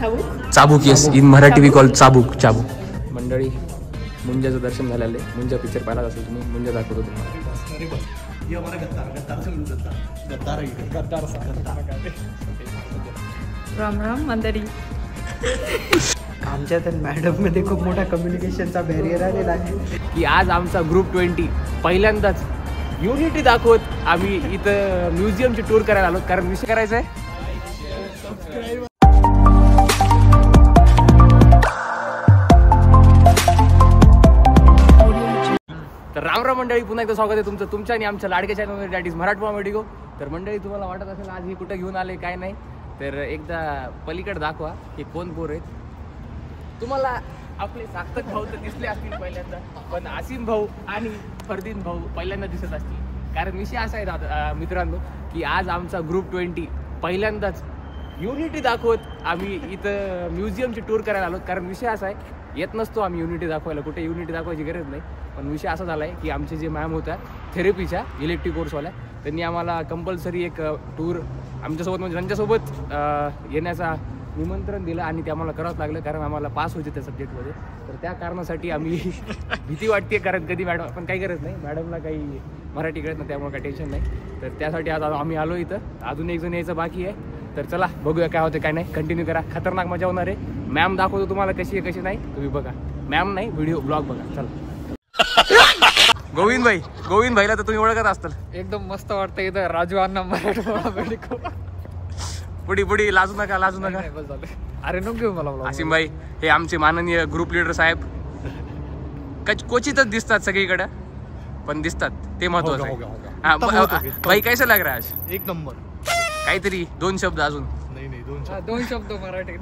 चाबूक, yes, in Marathi we call चाबूक. चाबूक. मंडळी, मुंजाचं दर्शन झालेलं आहे. मुंजा पिक्चर पाहिला असेल तुम्ही, मुंजा दाखवतो तुम्हाला. राम राम मंडळी. आमच्या तर मॅडम मध्ये खूप मोठा कम्युनिकेशनचा बॅरियर आलेला आहे की आज आमचा ग्रुप 20 पहिल्यांदाच युनिटी दाखवत आम्ही इथं म्युझियमची टूर करायला आलो. कारण विषय करायचा आहे तर रामराम मंडळी, पुन्हा एकदा स्वागत आहे तुमचं तुमच्या आणि आमच्या लाडक्या चॅनलमध्ये, दॅट इज मराठवा मेडिको. तर मंडळी, तुम्हाला वाटत असेल आज ही कुठं घेऊन आले काय नाही, तर एकदा पलीकडे दाखवा की कोण पोर आहेत. तुम्हाला आपले सार्थक भाऊ तर दिसले असतील पहिल्यांदा, पण आसिम भाऊ आणि फरदीन भाऊ पहिल्यांदा दिसत असतील. कारण विषय असा आहे मित्रांनो की आज आमचा ग्रुप 20 पहिल्यांदाच युनिटी दाखवत आम्ही इथं म्युझियमची टूर करायला आलो. कारण विषय असा आहे, येत नसतो आम्ही युनिटी दाखवायला, कुठे युनिटी दाखवायची गरज नाही. पण विषय असा झाला आहे की आमचे जे मॅम होत्या थेरपीच्या इलेक्ट्रिक कोर्सवाल्या, त्यांनी आम्हाला कंपल्सरी एक टूर आमच्यासोबत म्हणजे त्यांच्यासोबत येण्याचा निमंत्रण दिलं आणि ते आम्हाला करावंच लागलं. कारण आम्हाला पास व्हायचे त्या सब्जेक्टमध्ये. तर त्या कारणासाठी आम्ही भीती वाटते, कारण कधी मॅडम पण काही करत नाही, मॅडमला काही मराठी कळत नाही, त्यामुळे काही टेन्शन नाही. तर त्यासाठी आज आम्ही आलो इथं. अजून एक जण यायचं बाकी आहे. तर चला बघूया काय होतं काय नाही. कंटिन्यू करा, खतरनाक मजा होणार आहे. मॅम दाखवतो तुम्हाला कशी आहे कशी नाही, तुम्ही बघा. मॅम नाही, व्हिडिओ ब्लॉग बघा. चला. गोविंद भाईला तर तुम्ही ओळखत असताल. एकदम मस्त वाटतं इथं. राजू अण्णा मराठवा मेडिको. पुढी लाजू नका. बस झालं. अरे नको घेऊ मला. आसिम भाई हे आमचे माननीय ग्रुप लीडर साहेब. क्वचितच दिसतात सगळीकडे, पण दिसतात ते महत्वाचं आहे. भाई कैसा लग रहा है आज? एक नंबर. काहीतरी 2 शब्द अजून. नाही दोन शब्द मराठीत.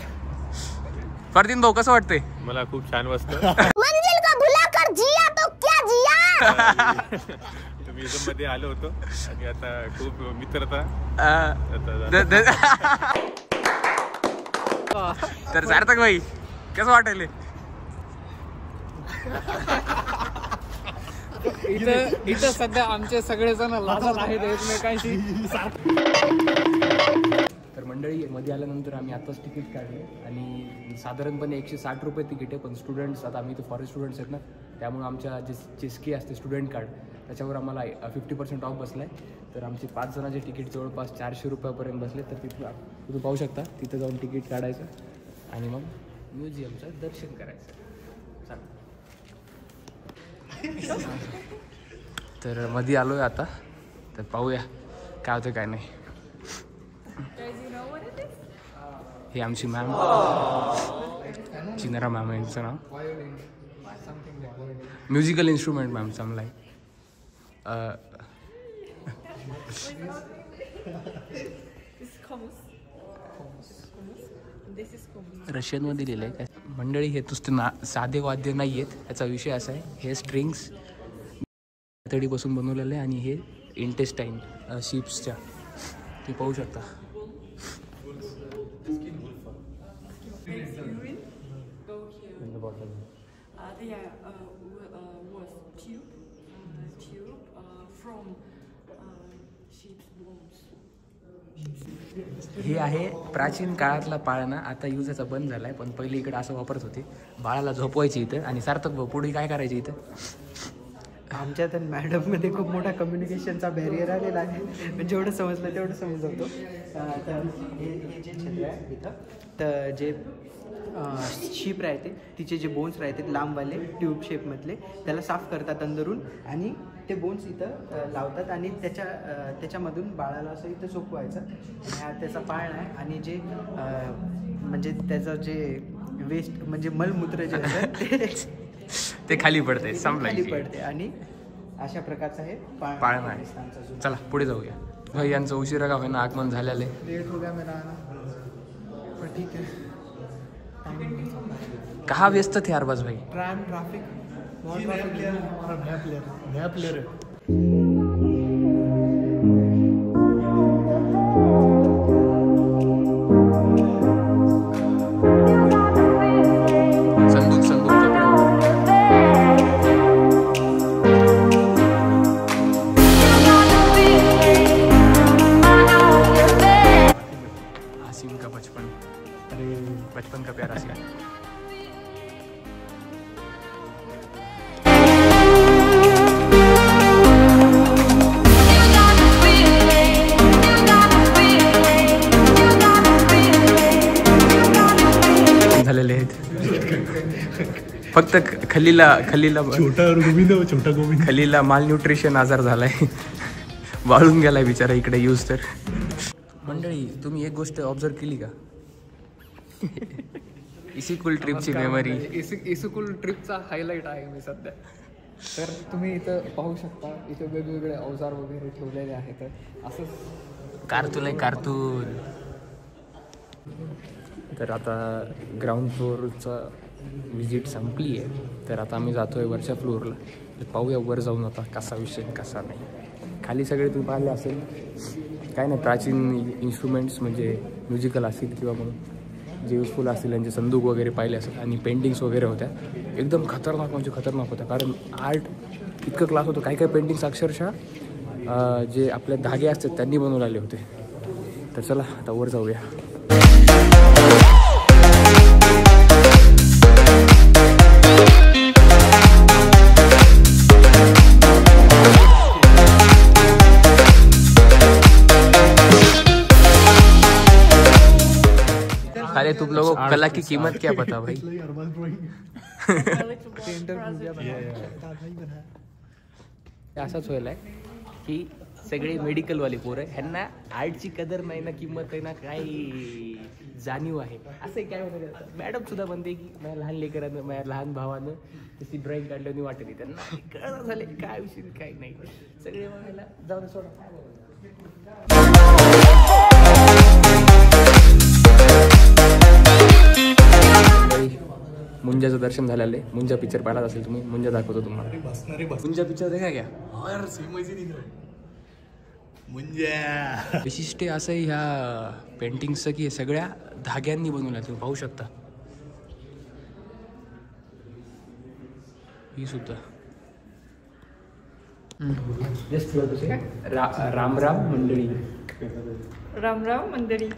फरदीन भाऊ कसं वाटतंय? मला खूप छान वाटतं. मंजिल को भुला कर जिया तो क्या जिया. तुम्ही मध्ये आलो होतो आणि आता खूप मित्रता. तर सार्थक भाई कसं वाटेल? इथं सध्या आमचे सगळेजण लाजत आहेत एकमेकांशी. तर मंडळी, मध्ये आल्यानंतर आम्ही आताच तिकीट काढले आणि साधारणपणे 160 रुपये तिकीट आहे. पण स्टुडंट्स, आता आम्ही इथं फॉरेस्ट स्टुडंट्स आहेत ना, त्यामुळे आमच्या जे स्की असते स्टुडंट कार्ड, त्याच्यावर आम्हाला 50% ऑफ बसला आहे. तर आमचे 5 जणांचे तिकीट जवळपास 400 रुपयापर्यंत बसले. तर तुम्ही पाहू शकता, तिथं जाऊन तिकीट काढायचं आणि मग म्युझियमचं दर्शन करायचं. तर मध्ये आलो आहे आता, तर पाहूया काय होतं काय नाही. हे आमची मॅम चिनरा मॅम आहे, यांचं नाव. म्युझिकल इन्स्ट्रुमेंट मॅम चांगला आहे. रशियनमध्ये लिहिलं आहे काय. मंडळी, हे नुसतं साधे वाद्य नाही आहेत, याचा विषय असा आहे, हे स्ट्रिंग्स तडीपासून बनवलेलं आहे आणि हे इंटेस्टाईन शिप्सच्या, तुम्ही पाहू शकता. हे आहे प्राचीन काळातला पाळणा, आता यूज याचा बंद झाला आहे, पण पहिले इकडे असं वापरत होते. बाळाला झोपवायची इथं. आणि सार्थक भाऊ पुढे काय करायचे इथं? आमच्या तर मॅडम मध्ये खूप मोठा कम्युनिकेशनचा बॅरियर आलेला आहे. जेवढं समजलं तेवढं समजवतो. तर हे जे छत्र आहे इथं, तर जे शीप राहते, तिचे जे बोन्स राहते लांबवाले ट्यूब शेपमधले, त्याला साफ करतात अंदरून आणि ते बोन्स इथं लावतात आणि त्याच्यामधून बाळाला असं इथं झोपवायचं. हा त्याचा पाळणा आहे. आणि जे म्हणजे त्याचं जे वेस्ट म्हणजे मलमूत्र जे असतं ते खाली पडते, खाली पडते. आणि अशा प्रकारचा हे पाळणा आहे. चला पुढे जाऊया. भाई यांचं उशिरा का होईना आगमन झालेलं आहे. लेट हो गया मेरा आना, पण ठीक है. कहाँ व्यस्त थे अरबाज भाई? ट्रैफिक नया प्लेयर है. बचपन का प्यारा सा। झालेले आहेत फक्त खलीला खलीला माल न्यूट्रिशन आजार झालाय, वाळून गेलाय बिचारा इकडे यूज. तर मंडळी तुम्ही एक गोष्ट ऑब्झर्व केली का? इसिकुल ट्रिपची मेमरी. इसिकुल ट्रिपचा हायलाईट आहे मी सध्या. तर तुम्ही इथं पाहू शकता, इथे वेगवेगळे अवजार वगैरे ठेवलेले आहेत. असं कार्टून आहे कार्टून. तर आता ग्राउंड फ्लोअरचा विजिट संपली आहे, तर आता आम्ही जातो आहे वरच्या फ्लोअरला. पाहूया वर जाऊन आता कसा विषय कसा नाही. खाली सगळे तुम्ही पाहिले असेल काय नाही, प्राचीन इन्स्ट्रुमेंट्स म्हणजे म्युझिकल असतील किंवा मग जे युजफुल असतील यांचे संदूक वगैरे पाहिले असेल. आणि पेंटिंग्स वगैरे होत्या एकदम खतरनाक म्हणजे खतरनाक होत्या, कारण आर्ट इतकं क्लास होतं. काही काही पेंटिंग्स अक्षरशः जे आपले धागे असतात त्यांनी बनवलेले होते. तर चला आता वर जाऊया. अरे तुम लोगों को कला की कीमत क्या पता भाई. असाच व्हायला आहे की सगळे मेडिकलवाले पोरं ह्यांना आर्टची कदर नाही ना, किंमत आहे ना, काही जाणीव आहे असं काय म्हणतात. मॅडम सुद्धा म्हणते की माझ्या लहान लेकरानं माझ्या लहान भावानं त्याची ड्रॉइंग काढल्याने वाटली त्यांना कळलं झाले काय विषय काय नाही. सगळे म्हणायला जाऊन सोडा. मुंजाचं दर्शन झालेलं आहे. मुंजा पिक्चर पाहिला असेल तुम्ही, मुंजा दाखवतो तुम्हाला. मुंजा पिक्चर देखा क्या विशिष्ट असं ह्या पेंटिंगचं की हे सगळ्या धाग्यांनी बनवल्या. तुम्ही पाहू शकता ही सुद्धा. राम राम मंडळी. राम राम मंडळी.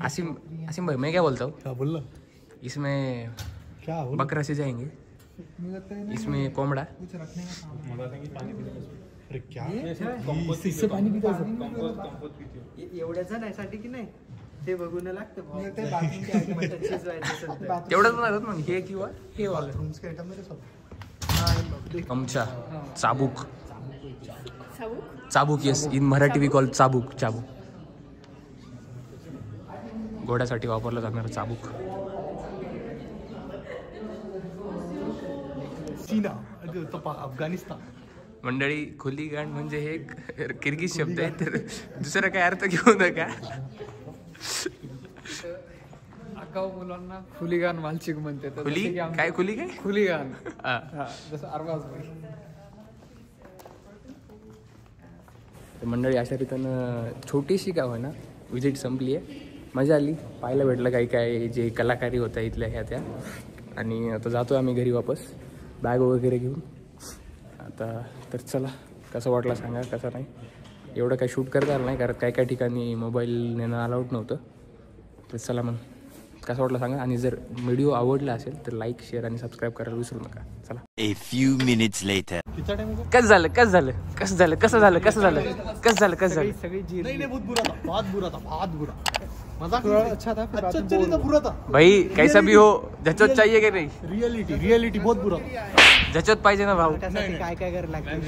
आसिम भाई मैं क्या बोलता हूँ, क्या बोल रहा? इसमें क्या बकरा से जाएंगे, इसमें कोमड़ा एवढ्या जणांसाठी की नाही ते बघून लागतं. तेवढंच म्हणत मग हे किंवा हे आमच्या चाबूक. चाबूक yes, in Marathi we call चाबूक. चाबूक घोड्यासाठी वापरलं जाणारं चाबूक. अफगाणिस्तान. मंडळी खुली गाण म्हणजे हे किर्गिज शब्द आहे, तर दुसरा काय अर्थ घेऊ नका. आगाऊ मुलांना खुलीगान वालचिक म्हणते. खुली काय खुली काय खुलीगान जसं अरबाज भाई. मंडळी अशा रीतीनं छोटीशी काय होईना विजिट संपली आहे. मजा आली, पाहायला भेटलं काही काय जे कलाकारी होत्या इथल्या ह्या त्या. आणि आता जातो आम्ही घरी वापस बॅग वगैरे घेऊन. आता तर चला कसं वाटलं सांगा, कसं नाही. एवढं काही शूट करता आलं नाही कारण काही काही ठिकाणी मोबाईल नेणं अलाउड नव्हतं. तर चला मग कसं वाटलं सांगा. आणि जर व्हिडिओ आवडला असेल तर लाईक शेअर आणि सबस्क्राईब करायला विसरू नका. चला. A few minutes later. कसं झालं कसं झालं कसं झालं कसं झालं कसं झालं कसं झालं कसं झालं. नहीं बहुत बुरा था, बहुत बुरा. मजाक अच्छा था, अच्छा चलिए बुरा था भाई. कैसा भी हो जचोत चाहिए की नाही. रियलिटी बहुत बुरा. जचोत पाहिजे ना भाऊ. त्यासाठी काय काय करायला लागतं.